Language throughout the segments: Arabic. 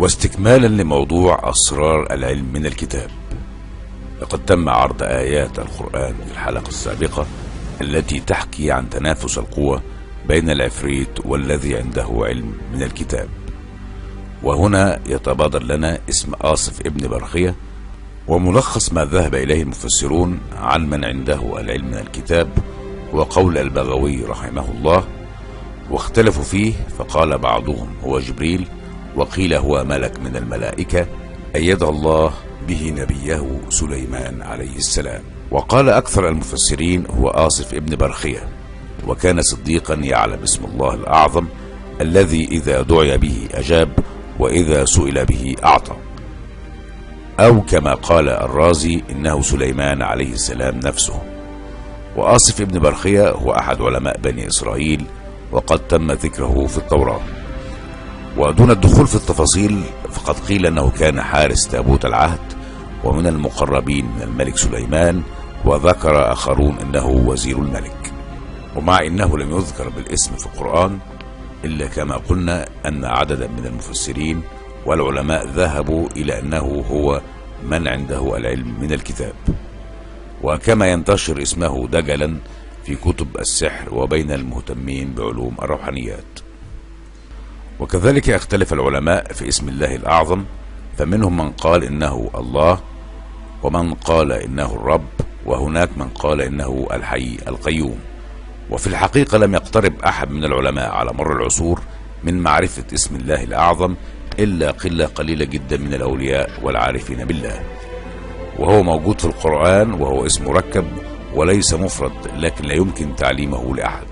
واستكمالا لموضوع أسرار العلم من الكتاب، لقد تم عرض آيات القرآن في الحلقة السابقة التي تحكي عن تنافس القوى بين العفريت والذي عنده علم من الكتاب. وهنا يتبادر لنا اسم آصف ابن برخية، وملخص ما ذهب إليه المفسرون عن من عنده العلم من الكتاب وقول البغوي رحمه الله، واختلفوا فيه، فقال بعضهم هو جبريل، وقيل هو ملك من الملائكة أيد الله به نبيه سليمان عليه السلام. وقال أكثر المفسرين هو آصف ابن برخية، وكان صديقا يعلم اسم الله الأعظم الذي إذا دعي به أجاب وإذا سئل به أعطى، أو كما قال الرازي إنه سليمان عليه السلام نفسه. وآصف ابن برخية هو أحد علماء بني إسرائيل، وقد تم ذكره في التوراة. ودون الدخول في التفاصيل، فقد قيل أنه كان حارس تابوت العهد ومن المقربين من الملك سليمان، وذكر آخرون أنه وزير الملك. ومع أنه لم يذكر بالاسم في القرآن، إلا كما قلنا أن عددا من المفسرين والعلماء ذهبوا إلى أنه هو من عنده العلم من الكتاب، وكما ينتشر اسمه دجلا في كتب السحر وبين المهتمين بعلوم الروحانيات. وكذلك اختلف العلماء في اسم الله الأعظم، فمنهم من قال إنه الله، ومن قال إنه الرب، وهناك من قال إنه الحي القيوم. وفي الحقيقة لم يقترب أحد من العلماء على مر العصور من معرفة اسم الله الأعظم إلا قلة قليلة جدا من الأولياء والعارفين بالله، وهو موجود في القرآن، وهو اسم مركب وليس مفرد، لكن لا يمكن تعليمه لأحد.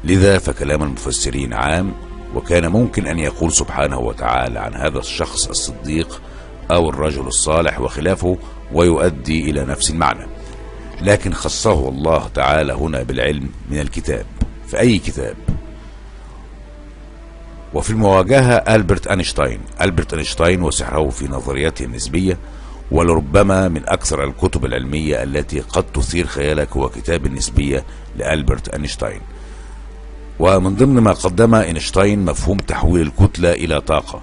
لذا فكلام المفسرين عام، وكان ممكن أن يقول سبحانه وتعالى عن هذا الشخص الصديق أو الرجل الصالح وخلافه ويؤدي إلى نفس المعنى، لكن خصه الله تعالى هنا بالعلم من الكتاب، في أي كتاب. وفي المواجهة ألبرت أينشتاين وسحره في نظرياته النسبية، ولربما من أكثر الكتب العلمية التي قد تثير خيالك هو كتاب النسبية لألبرت أينشتاين. ومن ضمن ما قدم أينشتاين مفهوم تحويل الكتلة إلى طاقة،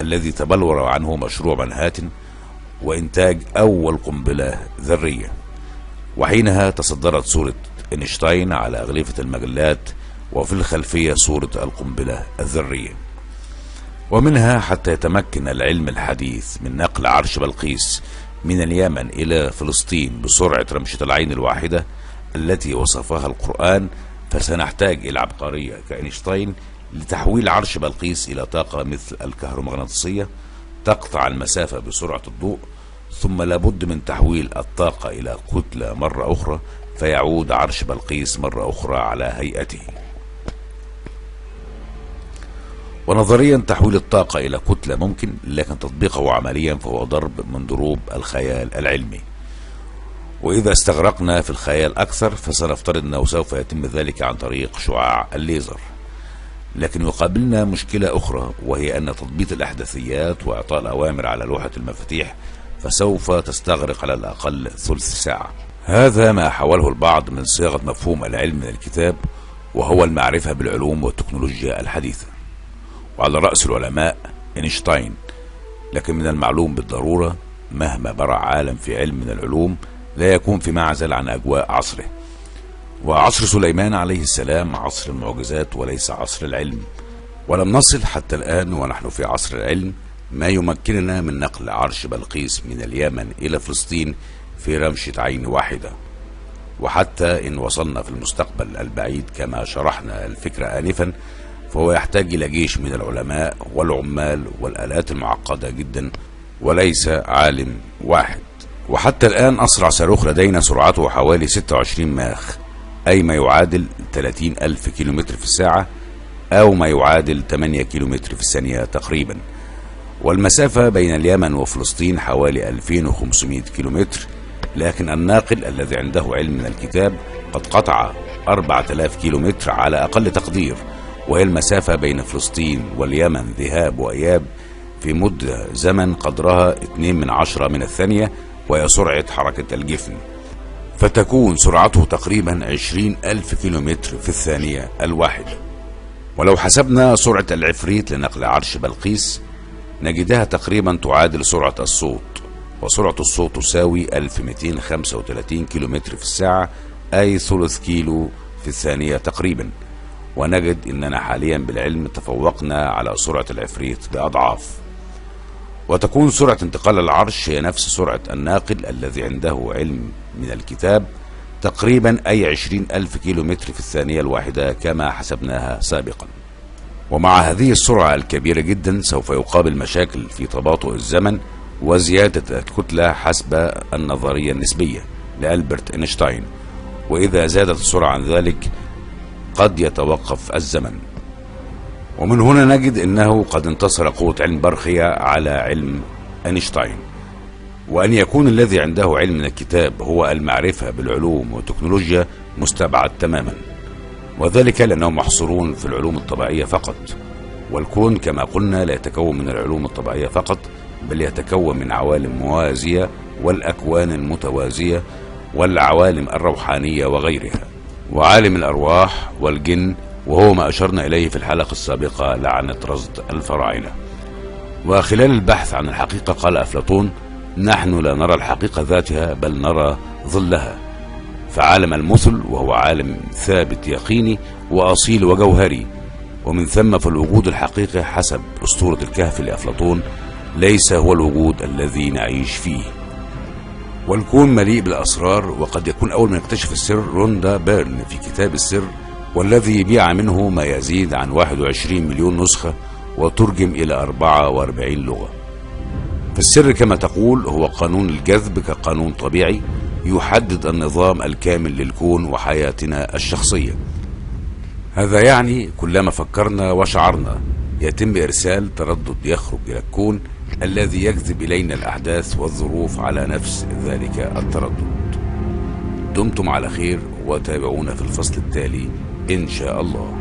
الذي تبلور عنه مشروع مانهاتن وإنتاج أول قنبلة ذرية. وحينها تصدرت صورة أينشتاين على أغلفة المجلات، وفي الخلفية صورة القنبلة الذرية. ومنها حتى يتمكن العلم الحديث من نقل عرش بلقيس من اليمن إلى فلسطين بسرعة رمشة العين الواحدة التي وصفها القرآن، فسنحتاج إلى عبقرية كأينشتاين لتحويل عرش بلقيس إلى طاقة مثل الكهرومغناطيسية تقطع المسافة بسرعة الضوء، ثم لابد من تحويل الطاقة إلى كتلة مرة أخرى، فيعود عرش بلقيس مرة أخرى على هيئته. ونظريا تحويل الطاقة إلى كتلة ممكن، لكن تطبيقه عمليا فهو ضرب من ضروب الخيال العلمي. وإذا استغرقنا في الخيال أكثر، فسنفترض أنه سوف يتم ذلك عن طريق شعاع الليزر. لكن يقابلنا مشكلة أخرى، وهي أن تضبيط الأحداثيات وإعطاء الأوامر على لوحة المفاتيح فسوف تستغرق على الأقل ثلث ساعة. هذا ما حاوله البعض من صياغة مفهوم العلم من الكتاب، وهو المعرفة بالعلوم والتكنولوجيا الحديثة، وعلى رأس العلماء أينشتاين. لكن من المعلوم بالضرورة مهما برع عالم في علم من العلوم لا يكون في معزل عن أجواء عصره. وعصر سليمان عليه السلام عصر المعجزات وليس عصر العلم، ولم نصل حتى الآن ونحن في عصر العلم ما يمكننا من نقل عرش بلقيس من اليمن إلى فلسطين في رمشة عين واحدة. وحتى إن وصلنا في المستقبل البعيد كما شرحنا الفكرة آنفا، فهو يحتاج إلى جيش من العلماء والعمال والآلات المعقدة جدا، وليس عالم واحد. وحتى الآن أسرع صاروخ لدينا سرعته حوالي 26 ماخ، أي ما يعادل 30,000 كيلومتر في الساعة، أو ما يعادل 8 كيلومتر في الثانية تقريبا. والمسافة بين اليمن وفلسطين حوالي 2500 كيلومتر، لكن الناقل الذي عنده علم من الكتاب قد قطع 4000 كيلومتر على أقل تقدير، وهي المسافة بين فلسطين واليمن ذهاب وإياب في مدة زمن قدرها 2/10 من الثانية، وهي سرعة حركة الجفن، فتكون سرعته تقريبا 20,000 كيلومتر في الثانية الواحدة. ولو حسبنا سرعة العفريت لنقل عرش بلقيس نجدها تقريبا تعادل سرعة الصوت، وسرعة الصوت تساوي 1235 كيلومتر في الساعة، أي ثلث كيلو في الثانية تقريبا. ونجد أننا حاليا بالعلم تفوقنا على سرعة العفريت بأضعاف. وتكون سرعة انتقال العرش هي نفس سرعة الناقل الذي عنده علم من الكتاب، تقريبا أي 20,000 كيلومتر في الثانية الواحدة كما حسبناها سابقا. ومع هذه السرعة الكبيرة جدا سوف يقابل مشاكل في تباطؤ الزمن وزيادة الكتلة حسب النظرية النسبية لألبرت أينشتاين، وإذا زادت السرعة عن ذلك قد يتوقف الزمن. ومن هنا نجد أنه قد انتصر قوة علم برخيا على علم أينشتاين، وأن يكون الذي عنده علم من الكتاب هو المعرفة بالعلوم والتكنولوجيا مستبعد تماما، وذلك لأنهم محصورون في العلوم الطبيعية فقط. والكون كما قلنا لا يتكون من العلوم الطبيعية فقط، بل يتكون من عوالم موازية والأكوان المتوازية والعوالم الروحانية وغيرها، وعالم الأرواح والجن، وهو ما أشرنا إليه في الحلقة السابقة لعنة رصد الفراعنة. وخلال البحث عن الحقيقة قال أفلاطون: نحن لا نرى الحقيقة ذاتها بل نرى ظلها. فعالم المثل وهو عالم ثابت يقيني وأصيل وجوهري، ومن ثم فالوجود الحقيقي حسب أسطورة الكهف لأفلاطون ليس هو الوجود الذي نعيش فيه. والكون مليء بالأسرار، وقد يكون أول من اكتشف السر روندا بيرن في كتاب السر، والذي بيع منه ما يزيد عن 21 مليون نسخة وترجم إلى 44 لغة. فالسر كما تقول هو قانون الجذب كقانون طبيعي يحدد النظام الكامل للكون وحياتنا الشخصية. هذا يعني كلما فكرنا وشعرنا يتم إرسال تردد يخرج إلى الكون الذي يجذب إلينا الأحداث والظروف على نفس ذلك التردد. دمتم على خير، وتابعونا في الفصل التالي إن شاء الله.